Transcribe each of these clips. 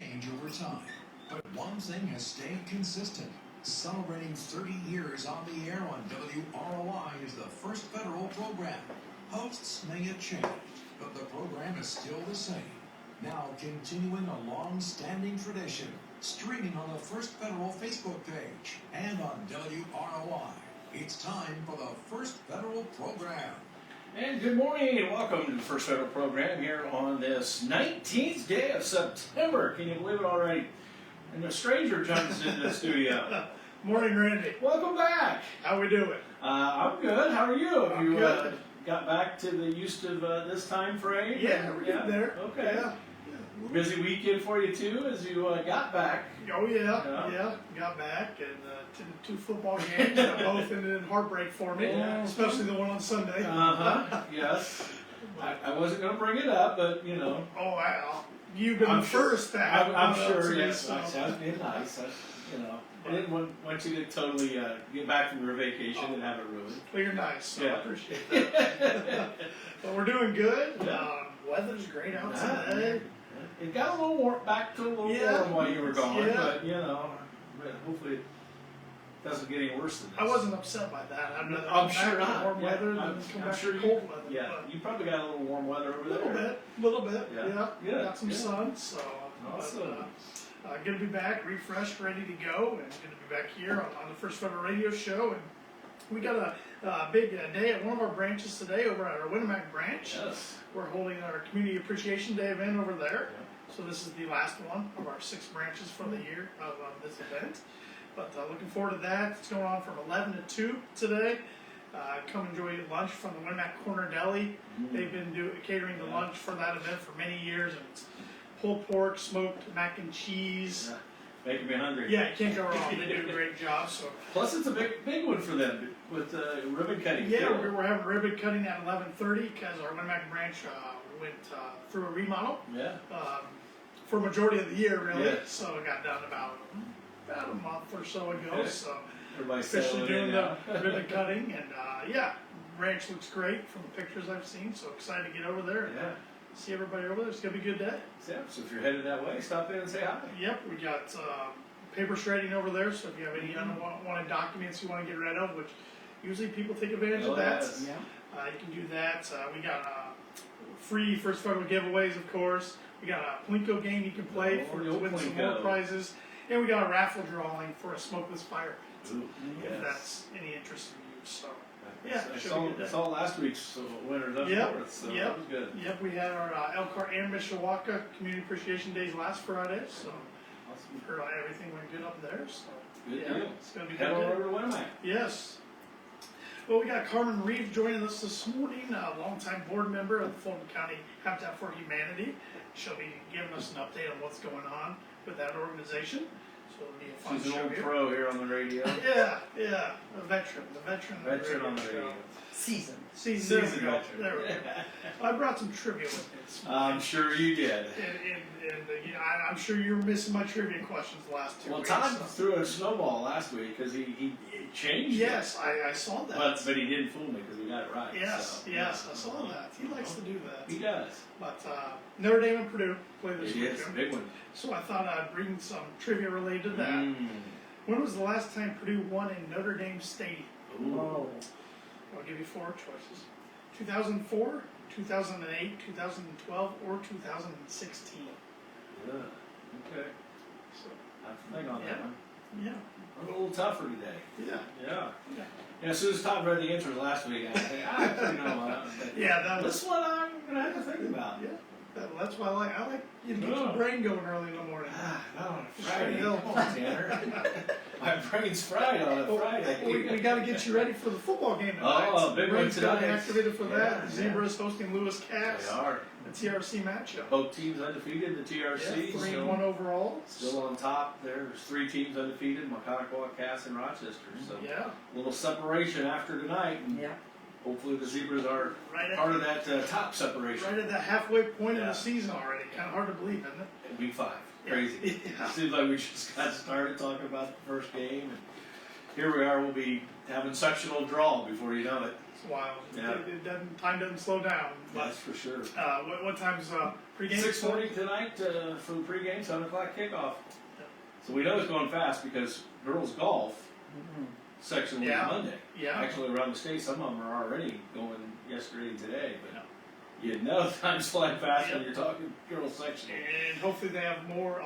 change over time, but one thing has stayed consistent. Celebrating 30 years on the air on WROI is the first federal program. Hosts may have changed, but the program is still the same. Now continuing a long-standing tradition, streaming on the First Federal Facebook page and on WROI. It's time for the First Federal program. And good morning and welcome to the First Federal program here on this 19th day of September. Can you believe it already? And a stranger jumps into the studio. Morning, Randy. Welcome back. How we doing? I'm good. How are you? Have you good. Got back to the used of this time frame? Yeah, we're getting there. Okay. Yeah. Busy weekend for you too as you got back. Oh yeah. Got back and attended 2 football games. Both ended in heartbreak for me, especially the one on Sunday. Yes. I wasn't going to bring it up, but you know. Oh wow. You've been first. I'm sure. Yes. That's been nice. You know. I didn't want you to totally get back from your vacation and have it ruined. Well, you're nice, so I appreciate that. But we're doing good. Weather's great out today. It got a little back to a little warm while you were gone, but you know, hopefully it doesn't get any worse than this. I wasn't upset by that. I'm sure not. Warm weather than come back to cold weather. Yeah, you probably got a little warm weather over there. A little bit. Yeah. Got some good. sun, so. Awesome. Good to be back, refreshed, ready to go, and good to be back here on the First Federal Radio Show. And we got a big day at one of our branches today over at our Winnemac branch. Yes. We're holding our Community Appreciation Day event over there. So this is the last one of our 6 branches for the year of this event. But looking forward to that. It's going on from 11 to 2 today. Come enjoy lunch from the Winnemac Corner Deli. They've been catering the lunch for that event for many years, and it's pulled pork, smoked mac and cheese. Making me hungry. Yeah, you can't go wrong. They do a great job. So plus, it's a big one for them with ribbon cutting. Yeah, we're having ribbon cutting at 11:30 because our Winnemac branch went through a remodel. Yeah. For a majority of the year, really. Yeah. So it got done about a month or so ago. Okay. So everybody's officially doing the ribbon cutting, and ranch looks great from the pictures I've seen. So excited to get over there. Yeah. See everybody over there. It's gonna be a good day. Yeah, so if you're headed that way, stop in and say hi. Yep, we got paper shredding over there. So if you have any unwanted documents you want to get rid of, which usually people take advantage of that, you can do that. We got free First Federal giveaways, of course. We got a Plinko game you can play to win some more prizes, and we got a raffle drawing for a smokeless fire pit. If that's any interest in you. So. Yeah, I saw last week's winners up north, so that was good. Yep, we had our Elkhart and Mishawaka Community Appreciation Days last Friday, so Awesome. Heard everything went good up there. So Good deal. It's going to be Head good. over to Winnemac. Yes. Well, we got Karmin Reeves joining us this morning, a longtime board member of the Fulton County Habitat for Humanity. She'll be giving us an update on what's going on with that organization. So it'll be a fun She's show an old here. pro here on the radio. Yeah, the veteran On the radio. Season veteran. There we go. I brought some trivia with me this morning. I'm sure you did. And I'm sure you were missing my trivia questions the last 2 weeks. Well, Todd threw a snowball last week because he changed Yes, it. I saw that. But he didn't fool me because we got it right. Yes, so, I saw that. He likes to do that. He does. But Notre Dame and Purdue play this It is a weekend. big one. So I thought I'd bring some trivia related to that. When was the last time Purdue won in Notre Dame Stadium? Ooh. I'll give you 4 choices. 2004, 2008, 2012, or 2016. Yeah. Okay. So, I have to think on that one. yeah. I'm a little tougher today. Yeah. Yeah. As soon as Todd read the answers last week, I think, That was, this one I'm going to have to think about. yeah. That's why I like you to get your brain going early in the morning. Not on a Friday. Come on, Tanner. My brain's fried on a Friday. We got to get you ready for the football game tonight. Oh, big one Brain's got tonight. activated for that. The Yeah. Zebras hosting Lewis Cass. They are. The TRC matchup. Both teams undefeated. The TRC 3-1 overall. still on top. There's 3 teams undefeated: Macaunaquah, Cass, and Rochester. So a little separation after tonight. And hopefully the Zebras are part of that top separation. Right at the halfway point of the season already. Kind of hard to believe, isn't it? Week 5. Crazy. Yeah. Seems like we just got started talking about the first game. And here we are. We'll be having sectional draw before you know it. It's wild. Yeah. Time doesn't slow down. That's for sure. What time's pregame? 6:40 tonight for the pregame, 7 o'clock kickoff. So we know it's going fast because girls golf section was Monday. Yeah. Actually, around the state, some of them are already going yesterday and today. But you know, time's flying fast when you're talking girls section. And hopefully they have more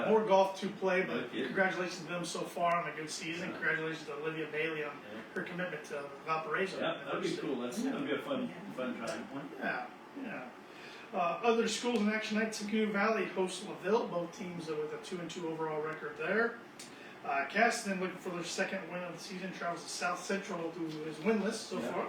more golf to play. But congratulations to them so far on a good season. Congratulations to Olivia Bailey on her commitment to Valparaiso. Yeah, that'd be cool. That'll be a fun time. Yeah. Other schools in action tonight: Tippecanoe Valley hosts LaVille. Both teams with a 2-2 overall record there. Caston, looking for their second win of the season, travels to South Central, who is winless so far.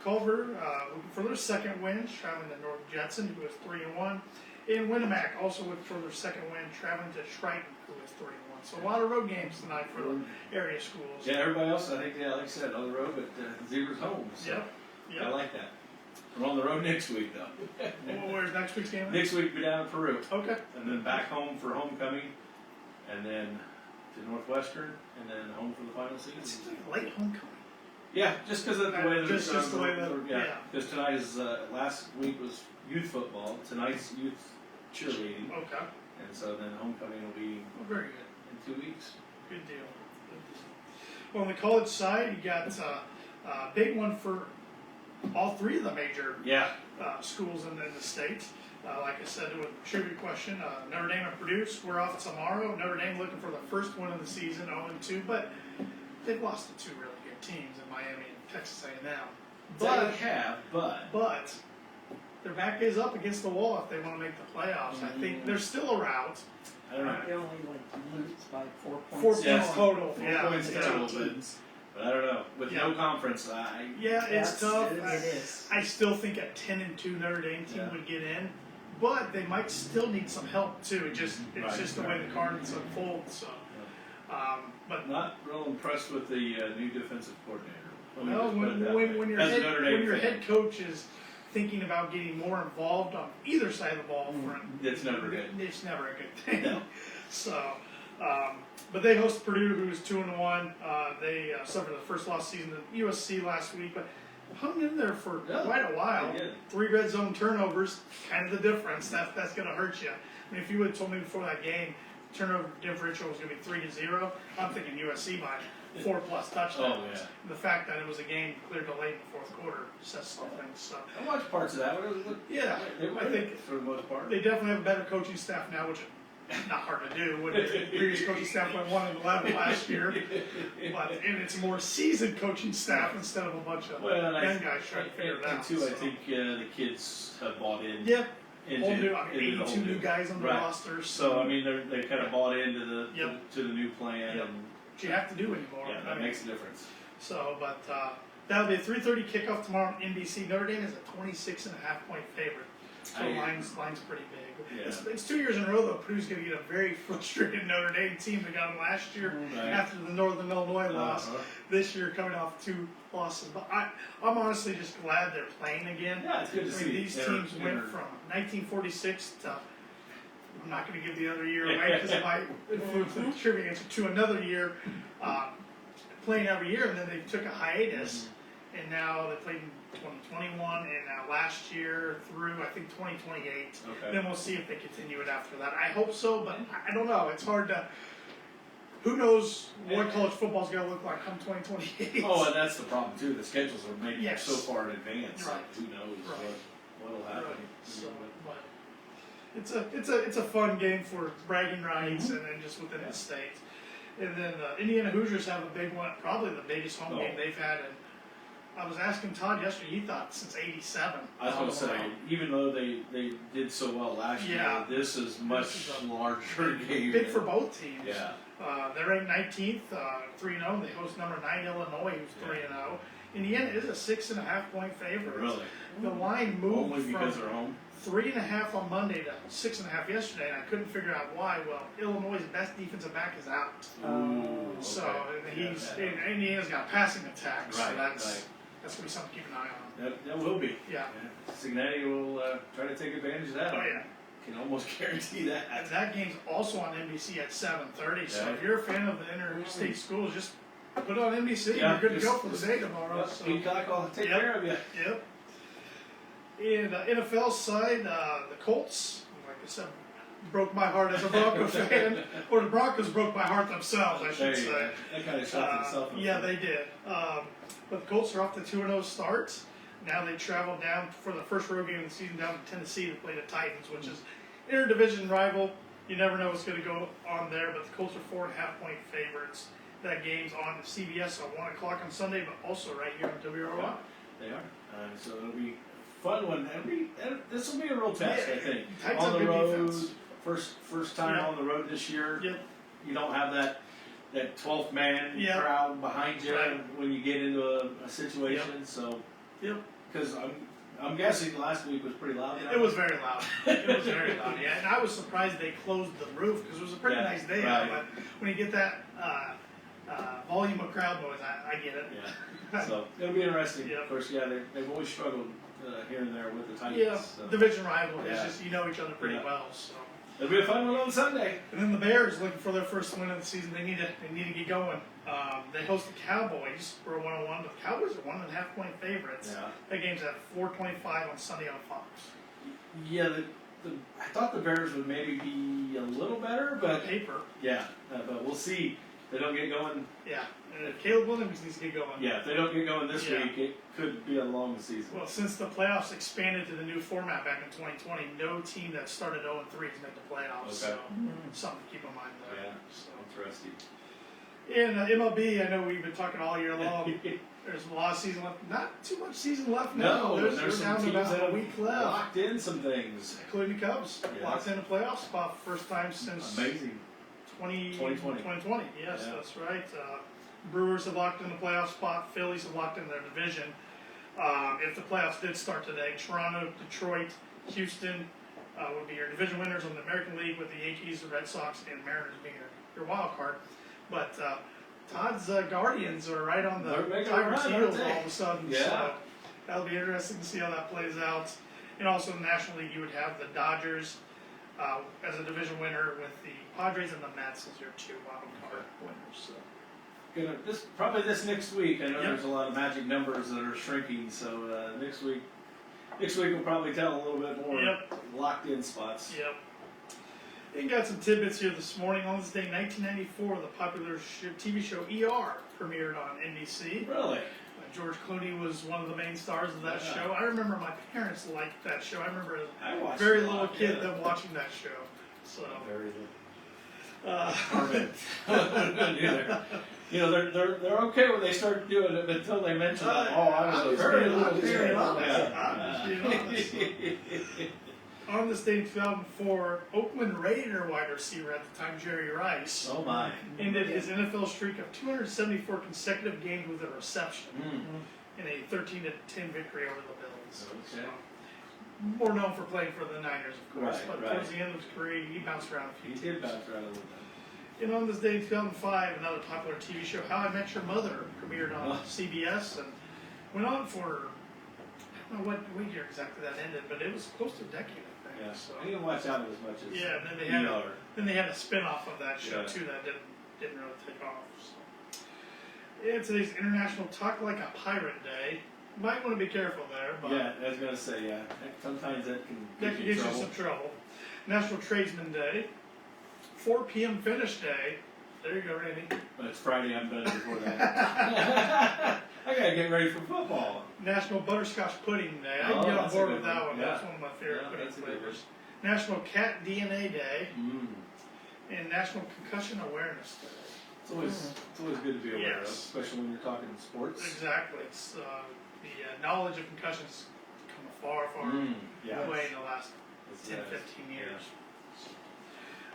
Culver, looking for their second win, traveling to North Judson, who is 3-1. And Winnemac, also looking for their second win, traveling to Triton, who is 3-1. So a lot of road games tonight for the area schools. Yeah, everybody else, I think, like I said, on the road, but Zebra's home. So I like that. We're on the road next week, though. Where's next week's game? Next week, we'll be down in Peru. Okay. And then back home for homecoming, and then to Northwestern, and then home for the final season. It's like late homecoming. Yeah, just because of the way that just the way that because tonight is last week was youth football. Tonight's youth cheerleading. Okay. And so then homecoming will be very good in 2 weeks. Good deal. Well, on the college side, you got a big one for all three of the major schools in the state. Like I said, with a trivia question, Notre Dame and Purdue square off tomorrow. Notre Dame looking for the first win of the season, 0-2, but they've lost to two really good teams in Miami and Texas A&M. But their back is up against the wall if they want to make the playoffs. I think they're still around. I don't know. They only lose by 4 points. 4 points total. 4 points total, but I don't know. With no conference, it's tough. It is. I still think a 10-2 Notre Dame team would get in, but they might still need some help too. It's just the way the cards unfold. So, but not real impressed with the new defensive coordinator. Well, when your head coach is thinking about getting more involved on either side of the ball front, it's never good. It's never a good thing. No. So, but they host Purdue, who is 2-1. They suffered the first loss season to USC last week, but hung in there for quite a while. 3 red zone turnovers, kind of the difference. That's going to hurt you. I mean, if you would have told me before that game, turnover differential was going to be 3-0, I'm thinking USC by 4+ touchdowns. Oh, yeah. The fact that it was a game cleared to late in the fourth quarter says something. So I watched parts of that. I think for the most part they definitely have a better coaching staff now, which is not hard to do. When the previous coaching staff went 1-11 last year, and it's a more seasoned coaching staff instead of a bunch of young guys trying to figure it out. Too, I think the kids have bought in. Yeah. 82 new guys on the roster. So I mean, they kind of bought into the new plan. And what you have to do anymore. Yeah, that makes a difference. So, but that'll be a 3:30 kickoff tomorrow on NBC. Notre Dame is a 26.5-point favorite. So line's pretty big. Yeah. It's 2 years in a row though. Purdue's going to get a very frustrated Notre Dame team that got them last year after the Northern Illinois loss. This year coming off 2 losses. But I'm honestly just glad they're playing again. Yeah, it's good to see. These teams went from 1946 to, I'm not going to give the other year away because it might influence the trivia answer, to another year playing every year, and then they took a hiatus, and now they played in 2021, and now last year through, I think, 2028. Okay. Then we'll see if they continue it after that. I hope so, but I don't know. It's hard to... Who knows what college football's going to look like come 2028? Oh, and that's the problem, too. The schedules are made so far in advance. Right. Like, who knows what will happen. Right. So, but it's a fun game for bragging rights and then just within the state. And then Indiana Hoosiers have a big one, probably the biggest home game they've had. And I was asking Todd yesterday, he thought since '87. I was going to say, even though they did so well last year, this is much larger game. Big for both teams. Yeah. They're ranked 19th, 3-0. They host number 9 Illinois, who's 3-0. Indiana is a 6.5-point favorite. Really? The line moved only because they're home. 3.5 on Monday to 6.5 yesterday, and I couldn't figure out why. Well, Illinois' best defensive back is out. So Indiana's got a passing attack. So that's going to be something to keep an eye on. That will be. Yeah. Cincinnati will try to take advantage of that. Oh, yeah. Can almost guarantee that. And that game's also on NBC at 7:30. So if you're a fan of the interstate schools, just Put it on NBC. Yeah, You're good to go for the day tomorrow. Yep, So. Peacock will take care of you. Yep. In NFL side, the Colts, like I said, broke my heart as a Broncos fan, or the Broncos broke my heart themselves, I should say. That kind of shot themselves. Yeah, they did. But the Colts are off to 2-0 start. Now they travel down for the first road game of the season down to Tennessee to play the Titans, which is interdivision rival. You never know what's going to go on there, but the Colts are 4.5-point favorites. That game's on CBS at 1 o'clock on Sunday, but also right here on WROI. Yeah, they are. So it'll be a fun one. This will be a real test, I think. Titans On the have good road, defense. first time on the road this year. Yep. You don't have that 12th man crowd behind you when you get into a situation. So, because I'm guessing last week was pretty loud. It was very loud. It was very loud, yeah. And I was surprised they closed the roof because it was a pretty nice day out. But when you get that volume of crowd noise, I get it. Yeah. So it'll be interesting. Of course, they've always struggled here and there with the Titans. Yeah, so. division rival. It's just you know each other pretty well. So. It'll be a fun one on Sunday. And then the Bears looking for their first win of the season. They need to get going. They host the Cowboys for a 1-1. The Cowboys are 1.5-point favorites. Yeah. That game's at 4:25 on Sunday on Fox. Yeah, I thought the Bears would maybe be a little better, but on paper. Yeah, but we'll see. If they don't get going. Yeah, and if Caleb Williams needs to get going. Yeah, if they don't get going this week, it could be a long season. Well, since the playoffs expanded to the new format back in 2020, no team that started 0-3 has made the playoffs. So something to keep in mind there. Yeah, so. interesting. In MLB, I know we've been talking all year long. There's a lot of season left. Not too much season left now. No, there's some down teams about that a have week left. locked in some things. Including the Cubs. Locked in a playoff spot first time since Amazing. 2020. Yes, that's right. Brewers have locked in the playoff spot. Phillies have locked in their division. If the playoffs did start today, Toronto, Detroit, Houston would be your division winners in the American League, with the Yankees, the Red Sox, and Mariners being your wild card. But Todd's Guardians are right on the Tigers' heels all of a sudden. Yeah. So that'll be interesting to see how that plays out. And also in the National League, you would have the Dodgers as a division winner, with the Padres and the Mets as your two wild card winners. So. Probably this next week. I know there's a lot of magic numbers that are shrinking, so next week we'll probably tell a little bit more locked in spots. Yep. And got some tidbits here this morning. On this day, 1994, the popular TV show ER premiered on NBC. Really? George Clooney was one of the main stars of that show. I remember my parents liked that show. I remember as a very little kid them watching that show. So. Very little. Karmin. You know, they're okay when they start doing it, but until they mention I was a very little kid. On this day in 2004, Oakland Raider wide receiver at the time, Jerry Rice, ended his NFL streak of 274 consecutive games with a reception in a 13-10 victory over the Bills. Okay. So, more known for playing for the Niners, of course, but towards the end of his career, he bounced around a few times. He did bounce around a little bit. And on this day in 2005, another popular TV show, How I Met Your Mother, premiered on CBS and went on for, I don't know what year exactly that ended, but it was close to a decade. Yeah, so. I didn't watch out as much as and then they had a spin-off of that show too that didn't really take off. So. Yeah, today's International Talk Like a Pirate Day. Might want to be careful there. But I was gonna say sometimes that can get you some trouble. National Tradesman Day. 4 p.m. finish day. There you go, Randy. But it's Friday. I'm done before that. I gotta get ready for football. National Butterscotch Pudding Day. I can get on board with that one. Yeah. That's one of my favorite pudding flavors. National Cat DNA Day. And National Concussion Awareness Day. It's always good to be aware of, especially when you're talking sports. Exactly. It's, the knowledge of concussions come far away in the last 10, 15 years.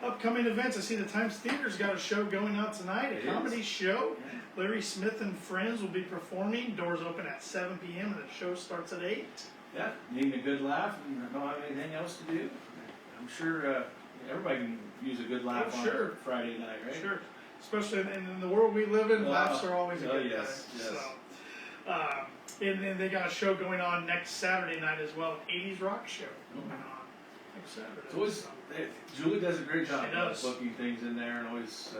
Upcoming events, I see the Times Theater's got a show going on tonight, a comedy show. Larry Smith and Friends will be performing. Doors open at 7 p.m. and the show starts at 8. Yeah, needing a good laugh and don't have anything else to do. I'm sure everybody can use a good laugh on a Friday night, right? Sure. Especially in the world we live in, laughs are always a good thing. Yes. So, and then they got a show going on next Saturday night as well, 80s Rock Show going on. next Saturday. It's always, Julie does a great job She does. of booking things in there, and always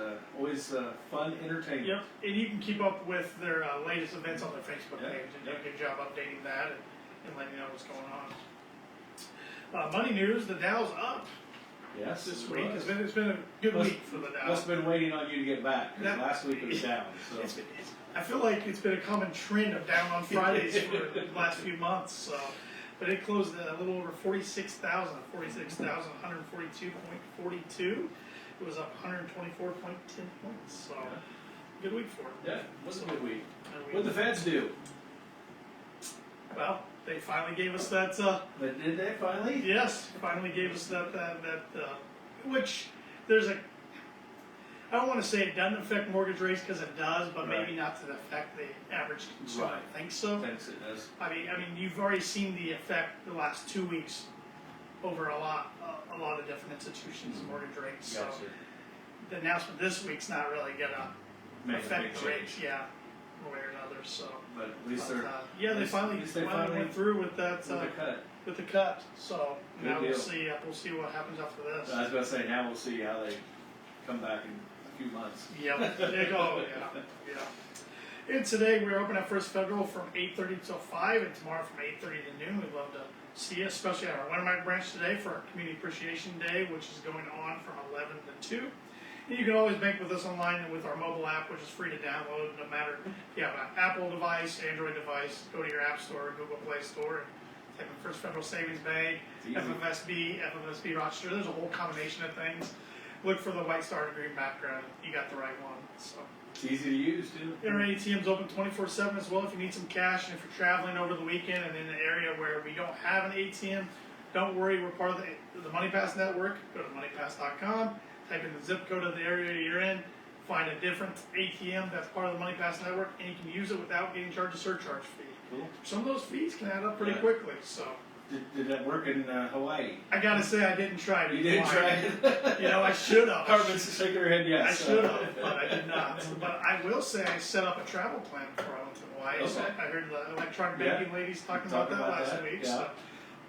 fun entertainment. Yep, and you can keep up with their latest events on their Facebook Yep. page, and do a good job updating that and letting you know what's going on. Money news: the Dow's up Yes, this it week. was. It's been a good Must- week for the Dow. Must have been waiting on you to get back, because That- last week it was down, so. I feel like it's been a common trend of down on Fridays for the last few months. So, but it closed at a little over 46,000, 46,142.42. It was up 124.10 points. So, good week for it. Yeah, it was a good week. And we- What'd the feds do? Well, they finally gave us that. But did they finally? Yes, finally gave us that which there's a. I don't want to say it doesn't affect mortgage rates because it does, but Right. maybe not to the effect the average consumer Right. thinks so. Thanks, it does. I mean, you've already seen the effect the last 2 weeks over a lot of different institutions' mortgage rates. So Gotcha. the announcement this week's not really gonna Made a affect big the change. rates, yeah, one way or another. So, But at least but, they're, yeah, at they least- finally at least they finally went through with that. with the cut. With the cut, so Good now we'll deal. see. We'll see what happens after this. I was gonna say, now we'll see how they come back in a few months. Yep. Oh yeah. And today we're open at First Federal from 8:30 till 5, and tomorrow from 8:30 to noon. We'd love to see you, especially at our Wintermite branch today for our Community Appreciation Day, which is going on from 11 to 2. And you can always bank with us online and with our mobile app, which is free to download. No matter if you have an Apple device, Android device, go to your App Store or Google Play Store and type in First Federal Savings Bank, It's easy. FFSB Rochester. There's a whole combination of things. Look for the white star and green background. You got the right one. So. It's easy to use, too. And our ATM's open 24/7 as well if you need some cash, and if you're traveling over the weekend and in an area where we don't have an ATM, don't worry, we're part of the MoneyPass network. Go to moneypass.com, type in the zip code of the area you're in, find a different ATM that's part of the MoneyPass network, and you can use it without getting charged a surcharge fee. Cool. Some of those fees can add up pretty Yeah. quickly, so Did that work in Hawaii? I gotta say I didn't try to. You didn't try it? You know, I should have. Karmin's shaking her head yes. I should have, but I did not. But I will say I set up a travel plan before I went to Hawaii. So Okay. I heard the electronic Yeah. banking ladies talking Talk about that about last that, week. yeah. So,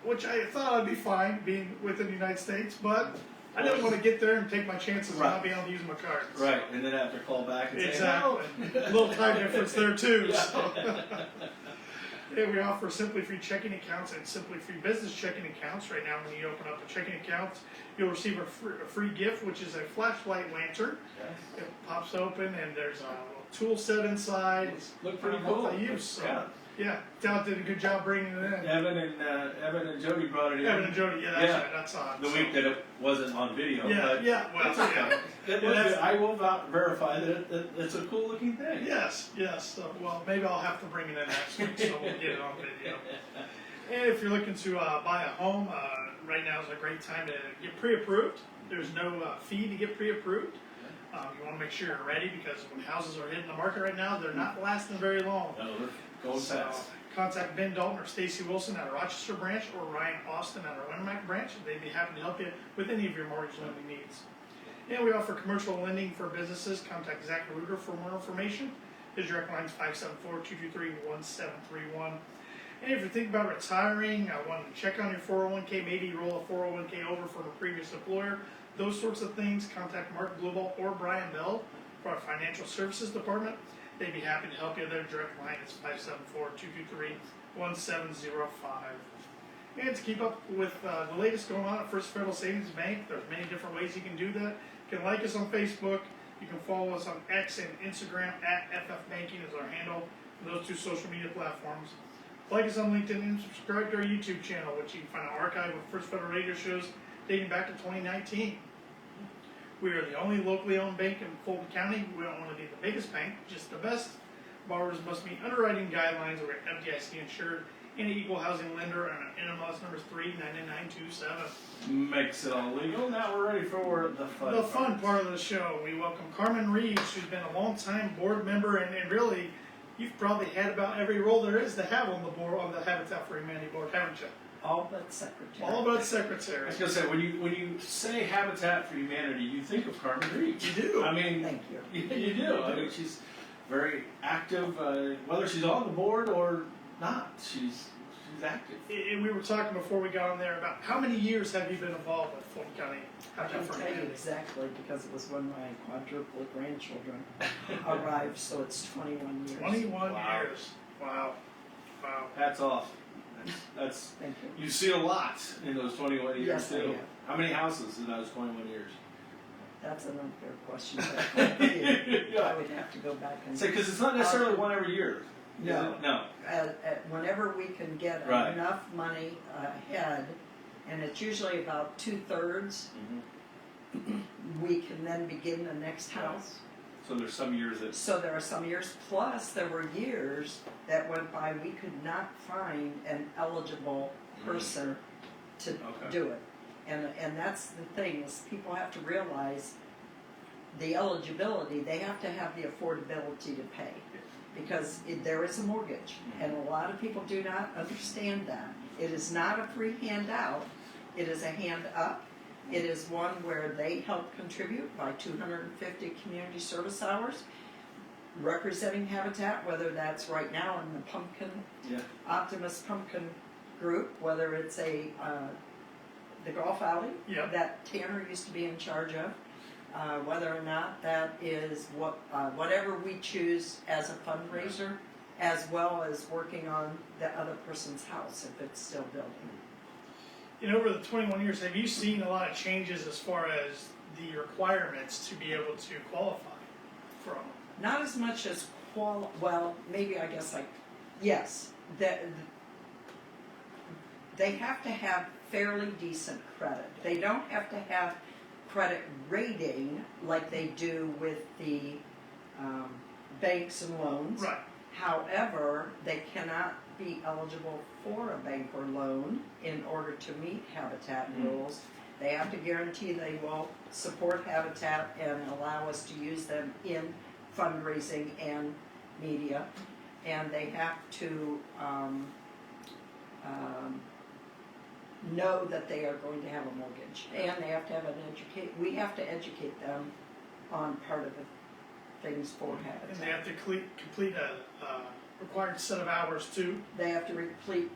which I thought I'd be fine being within the United States, but I didn't want to get there and take my chances of Right. not being able to use my card. Right, and then have to call back and Exactly. say, A little time difference there too. Yeah. So. Yeah, we offer Simply Free checking accounts and Simply Free business checking accounts. Right now, when you open up a checking account, you'll receive a free gift, which is a flashlight lantern. Yes. It pops open, and there's a little tool set inside. Look pretty cool. Multi-use. So, Yeah. yeah, Dal did a good job bringing it in. Evan and Jody brought it in. Evan and Jody, yeah, that's Yeah. right, that's on. The week that it wasn't on video. Yeah, but yeah, well, it's okay. yeah. It Yeah, was that's- good. I will verify that it's a cool looking thing. Yes, yes. So, well, maybe I'll have to bring it in next week, so we'll get it on video. And if you're looking to buy a home, right now is a great time to get pre-approved. There's no fee to get pre-approved. You want to make sure you're ready because when houses are hitting the market right now, they're not lasting very long. No, they're going So, fast. contact Ben Dalton or Stacy Wilson at our Rochester branch or Ryan Austin at our Wintermite branch. They'd be happy to help you with any of your mortgage lending needs. And we offer commercial lending for businesses. Contact Zach Ruger for more information. His direct line is 574-223-1731. And if you're thinking about retiring, I want to check on your 401k, maybe roll a 401k over from a previous employer, those sorts of things, contact Mark Blueball or Brian Bell for our financial services department. They'd be happy to help you. Their direct line is 574-223-1705. And to keep up with the latest going on at First Federal Savings Bank, there's many different ways you can do that. You can like us on Facebook. You can follow us on X and Instagram at FF Banking is our handle. Those two social media platforms. Like us on LinkedIn and subscribe to our YouTube channel, which you can find an archive of First Federal radio shows dating back to 2019. We are the only locally owned bank in Fulton County. We don't want to be the biggest bank, just the best. Borrowers must meet underwriting guidelines. We're FDIC insured and an equal housing lender and NMLS number 39927. Makes it all legal. Now we're ready for the fun. The fun part of the show. We welcome Karmin Reeves, who's been a long-time board member, and really, you've probably had about every role there is to have on the board, on the Habitat for Humanity board, haven't you? All but secretary. All about I secretary. was gonna say when you say Habitat for Humanity, you think of Karmin Reeves. You do. I mean, Thank you. you do. I mean, she's very active, whether she's on the board or not. She's He's active. And we were talking before we got on there about how many years have you been involved with Fulton County? I can tell you exactly because it was when my quadruple grandchildren arrived, so it's 21 years. 21 Wow. years. Wow. Wow. Hats off. That's Thank you. you see a lot in those 21 years Yes, I too. have. How many houses in those 21 years? That's an unfair question. But I would have to go back and Say, because it's not necessarily one every year. is No. it? No. Whenever we can get Right. enough money ahead, and it's usually about 2/3, we can then begin the next house. So there's some years that. So there are some years, plus there were years that went by we could not find an eligible person to Okay. do it. And that's the thing, is people have to realize the eligibility, they have to have the affordability to pay. Because there is a mortgage, and a lot of people do not understand that. It is not a free handout, it is a hand up. It is one where they help contribute by 250 community service hours, representing Habitat, whether that's right now in the Pumpkin, Yeah. Optimus Pumpkin group, whether it's the golf alley Yep. that Tanner used to be in charge of, whether or not that is whatever we choose as a fundraiser, as well as working on the other person's house if it's still building. And over the 21 years, have you seen a lot of changes as far as the requirements to be able to qualify from? Not as much as well, maybe I guess yes, they have to have fairly decent credit. They don't have to have credit rating like they do with the banks and loans. Right. However, they cannot be eligible for a bank or loan in order to meet Habitat rules. They have to guarantee they will support Habitat and allow us to use them in fundraising and media. And they have to know that they are going to have a mortgage. And they have to have we have to educate them on part of the things for Habitat. And they have to complete a required set of hours too. They have to complete,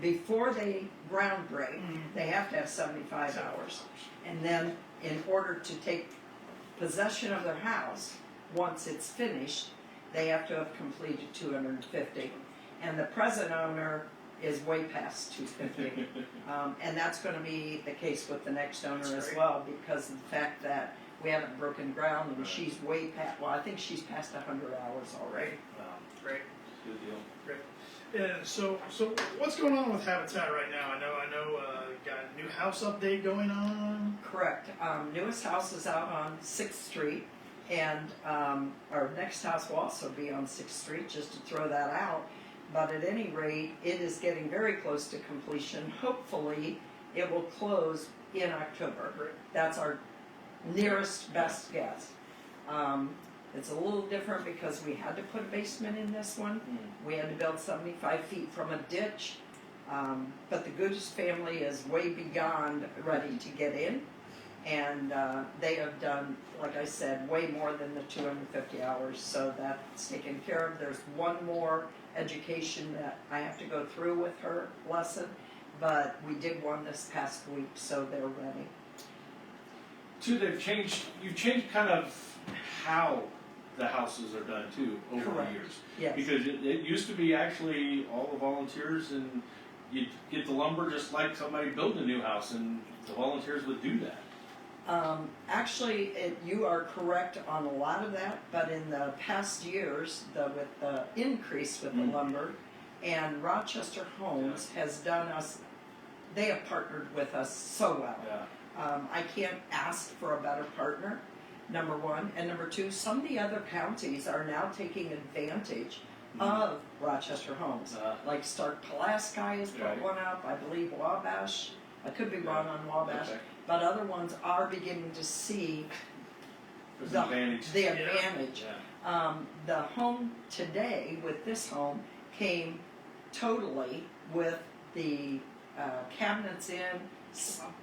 before they ground break, they have to have 75 hours. And then in order to take possession of their house, once it's finished, they have to have completed 250. And the present owner is way past 250. And that's going to be the case with the next owner as well, because of the fact that we haven't broken ground and she's way past, well, I think she's past 100 hours already. Wow. Great. Good deal. Great. So what's going on with Habitat right now? I know got a new house update going on. Correct. Newest house is out on 6th Street, and our next house will also be on 6th Street, just to throw that out. But at any rate, it is getting very close to completion. Hopefully, it will close in October. Great. That's our nearest best guess. It's a little different because we had to put a basement in this one. We had to build 75 feet from a ditch. But the Goodis family is way beyond ready to get in. And they have done, like I said, way more than the 250 hours. So that's taken care of. There's one more education that I have to go through with her lesson. But we did one this past week, so they're ready. Too, you've changed kind of how the houses are done too over Correct. the years. Yes. Because it used to be actually all the volunteers, and you'd get the lumber just like somebody building a new house, and the volunteers would do that. Actually, you are correct on a lot of that, but in the past years, with the increase with the lumber, and Rochester Homes has done us, they have partnered with us so well. Yeah. I can't ask for a better partner, number one. And number two, some of the other counties are now taking advantage of Rochester Homes. Like Stark Pulaski has put Right. one up, I believe Wabash. I could be wrong on Wabash. Okay. But other ones are beginning to see There's the an advantage. the advantage. Yeah. The home today with this home came totally with the cabinets in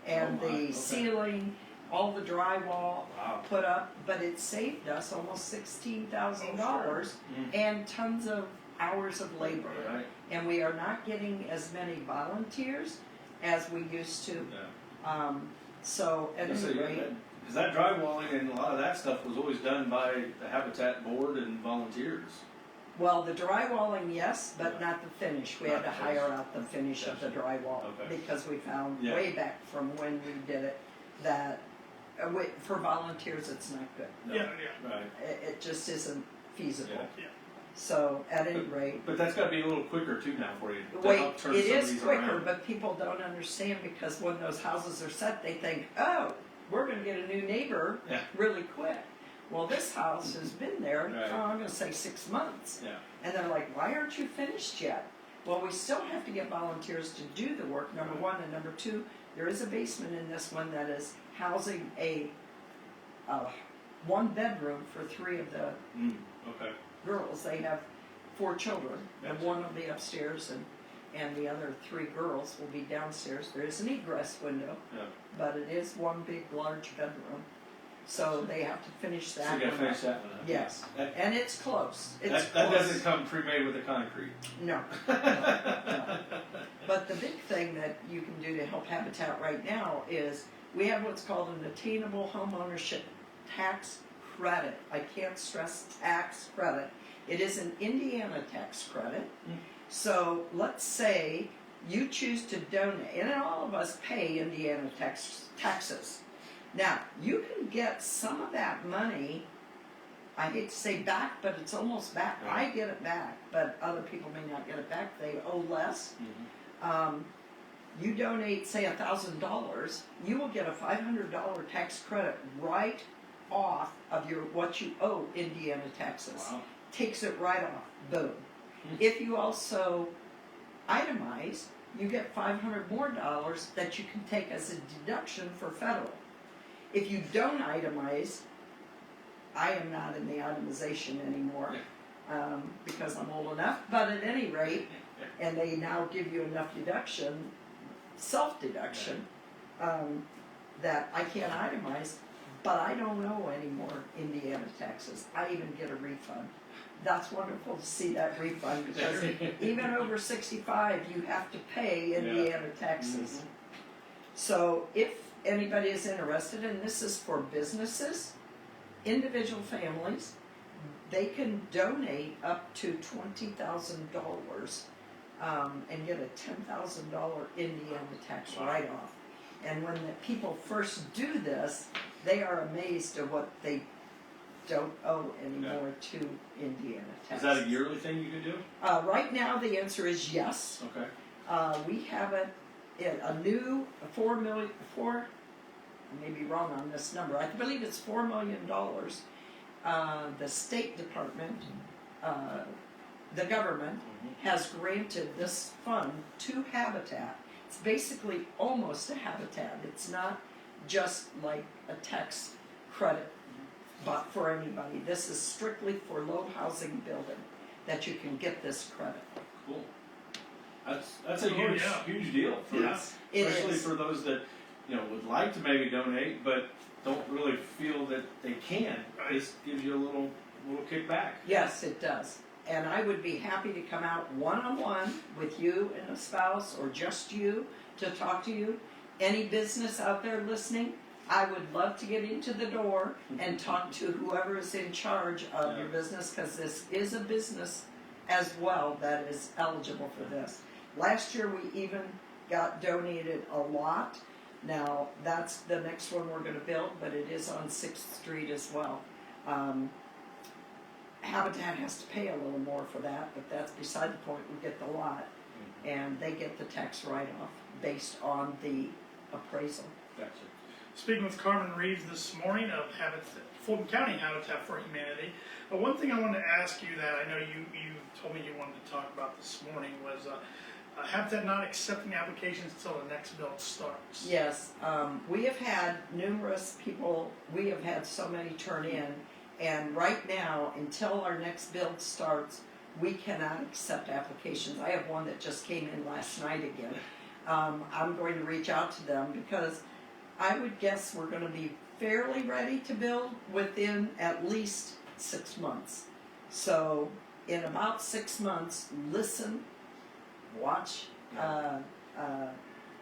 and Oh my, the okay. ceiling, all the drywall Wow. put up, but it saved us almost $16,000 Mm. and tons of hours of labor. Right. And we are not getting as many volunteers as we used to. Yeah. So at any rate, because that drywalling and a lot of that stuff was always done by the Habitat Board and volunteers. well, the drywalling, yes, but not the finish. We had to hire out the finish of the drywall because we found way back from when we did it that for volunteers it's not good. No. Yeah. Right. It just isn't feasible. Yeah. So at any rate, But that's got to be a little quicker too now for you. To wait, help turn it some of is these quicker, around. but people don't understand because when those houses are set, they think, oh, we're going to get a new neighbor really quick. Well, this house has been there, I'm going to say 6 months. Yeah. And they're like, why aren't you finished yet? Well, we still have to get volunteers to do the work, number one. And number two, there is a basement in this one that is housing a one bedroom for 3 of the girls. They have 4 children, and one will be upstairs, and the other 3 girls will be downstairs. There is an egress window, but it is one big, large bedroom. So they have to finish that. So you got to finish that one up. Yes, and it's close. That doesn't come pre-made with the concrete. No. No. But the big thing that you can do to help Habitat right now is we have what's called an attainable homeownership tax credit. I can't stress tax credit. It is an Indiana tax credit. So let's say you choose to donate, and all of us pay Indiana taxes. Now, you can get some of that money, I hate to say back, but it's almost back. I get it back, but other people may not get it back. They owe less. You donate, say, $1,000, you will get a $500 tax credit right off of what you owe Indiana taxes. Wow. Takes it right off. Boom. If you also itemize, you get $500 more that you can take as a deduction for federal. If you don't itemize, I am not in the itemization anymore because I'm old enough, but at any rate, and they now give you enough deduction, self-deduction, that I can't itemize, but I don't owe any more Indiana taxes. I even get a refund. That's wonderful to see that refund because even over 65, you have to pay Indiana taxes. So if anybody is interested, and this is for businesses, individual families, they can donate up to $20,000 and get a $10,000 Indiana tax write-off. And when the people first do this, they are amazed at what they don't owe anymore to Indiana tax. Is that a yearly thing you can do? Right now, the answer is yes. Okay. We have a new $4 million. I may be wrong on this number. I believe it's $4 million. The State Department, the government, has granted this fund to Habitat. It's basically almost a Habitat. It's not just like a tax credit but for anybody. This is strictly for low housing building that you can get this credit. Cool. That's a huge deal for especially for those that would like to maybe donate but don't really feel that they can. This gives you a little kickback. Yes, it does. And I would be happy to come out one-on-one with you and a spouse or just you to talk to you. Any business out there listening, I would love to get into the door and talk to whoever is in charge of your business because this is a business as well that is eligible for this. Last year we even got donated a lot. Now that's the next one we're going to build, but it is on 6th Street as well. Habitat has to pay a little more for that, but that's beside the point. We get the lot, and they get the tax write-off based on the appraisal. Gotcha. Speaking with Karmin Reeves this morning of Fulton County Habitat for Humanity, but one thing I wanted to ask you that I know you told me you wanted to talk about this morning was Habitat not accepting applications until the next build starts. Yes, we have had numerous people, we have had so many turn in, and right now, until our next build starts, we cannot accept applications. I have one that just came in last night again. I'm going to reach out to them because I would guess we're going to be fairly ready to build within at least 6 months. So in about 6 months, listen, watch,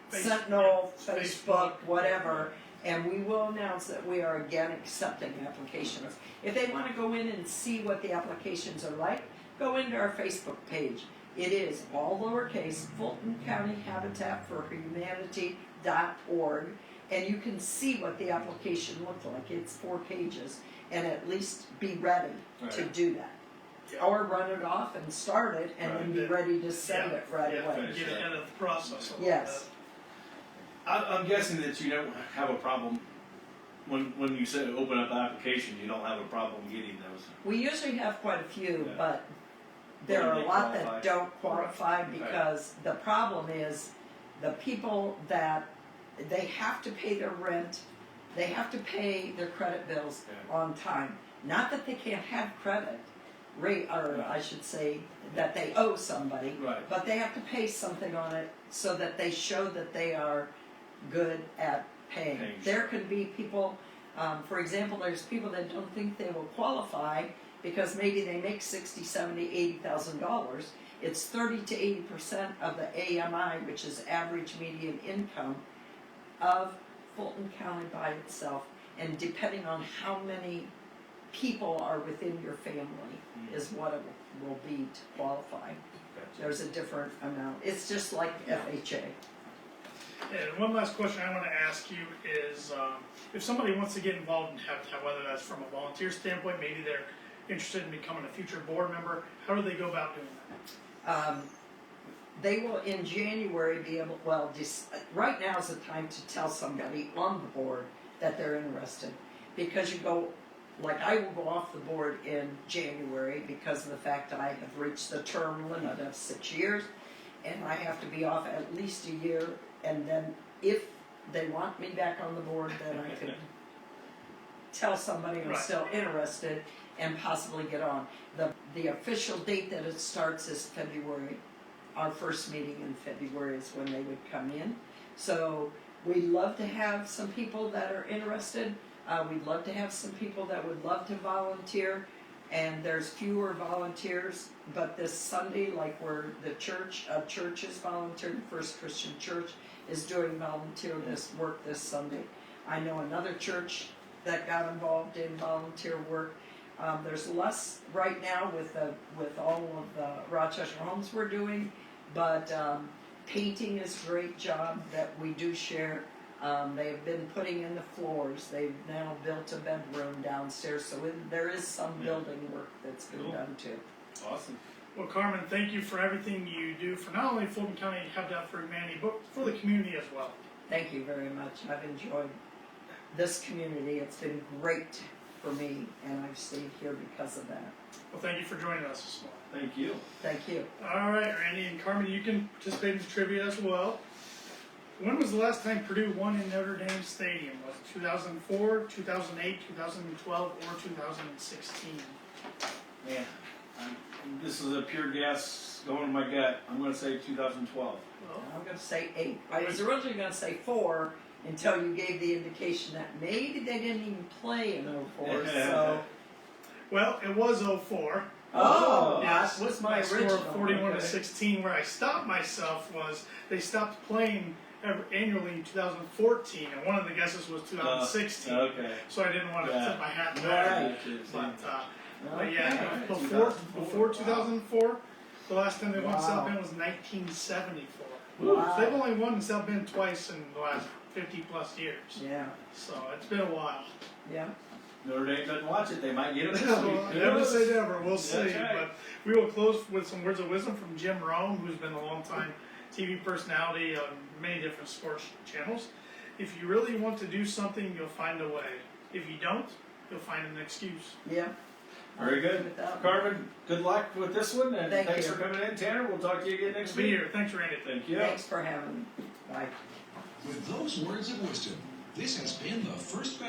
Sentinel, Facebook, whatever, and we will announce that we are again accepting applications. If they want to go in and see what the applications are like, go into our Facebook page. It is all lowercase, Fulton County Habitat for Humanity.org, and you can see what the application looked like. It's 4 pages, and at least be ready to do that. Or run it off and start it, and then be ready to send it right away. Get ahead of the process a little Yes. I'm guessing that you don't have a problem when you say open up the application. You don't have a problem getting those. We usually have quite a few, Yeah. but there are a They lot qualify. that don't qualify because the problem is the people that they have to pay their rent, they have to pay their credit bills on time. Not that they can't have credit, or I should say that they owe somebody, Right. but they have to pay something on it so that they show that they are good at paying. There could be people, for example, there's people that don't think they will qualify because maybe they make $60,000, $70,000, $80,000. It's 30 to 80% of the AMI, which is average median income of Fulton County by itself, and depending on how many people are within your family is what it will be to qualify. There's a different amount. It's just like FHA. And one last question I want to ask you is, if somebody wants to get involved in Habitat, whether that's from a volunteer standpoint, maybe they're interested in becoming a future board member, how do they go about doing that? They will in January be able, right now is the time to tell somebody on the board that they're interested. Because you go, like I will go off the board in January because of the fact that I have reached the term limit of 6 years, and I have to be off at least a year, and then if they want me back on the board, then I could tell somebody I'm still interested and possibly get on. The official date that it starts is February. Our first meeting in February is when they would come in. So we'd love to have some people that are interested. We'd love to have some people that would love to volunteer, and there's fewer volunteers, but this Sunday, like where the church is volunteering, First Christian Church is doing volunteer work this Sunday. I know another church that got involved in volunteer work. There's less right now with all of the Rochester homes we're doing, but painting is a great job that we do share. They've been putting in the floors. They've now built a bedroom downstairs, so there is some building work that's been done too. Awesome. Well, Karmin, thank you for everything you do for not only Fulton County Habitat for Humanity, but for the community as well. Thank you very much. I've enjoyed this community. It's been great for me, and I've stayed here because of that. Well, thank you for joining us this morning. Thank you. Thank you. All right, Randy and Karmin, you can participate in the trivia as well. When was the last time Purdue won in Notre Dame Stadium? Was it 2004, 2008, 2012, or 2016? Man, this is a pure guess going to my gut. I'm going to say 2012. Well, I'm going to say 8. I was originally going to say 4 until you gave the indication that maybe they didn't even play in 04. So. Well, it was 04. Oh, yes. that was my score original. of 41 to 16. Where I stopped myself was they stopped playing annually in 2014, and one of the guesses was 2016. Okay. So I didn't want to tip my hat to Right. that. But Okay. yeah, before 2004, the last time they won South Bend was 1974. Wow. So they've only won South Bend twice in the last 50 plus years. Yeah. So it's been a while. Yeah. Notre Dame doesn't watch it. They might get it this week. Who Never knows? say never. We'll see. right. But we will close with some words of wisdom from Jim Rome, who's been a long-time TV personality on many different sports channels. If you really want to do something, you'll find a way. If you don't, you'll find an excuse. Yeah. Very good. Karmin, good luck with this one, and Thank thanks you. for coming in, Tanner. We'll talk to you again next Be week. here. Thanks, Randy. Thank you. Thanks for having me. Bye. With those words of wisdom, this has been the first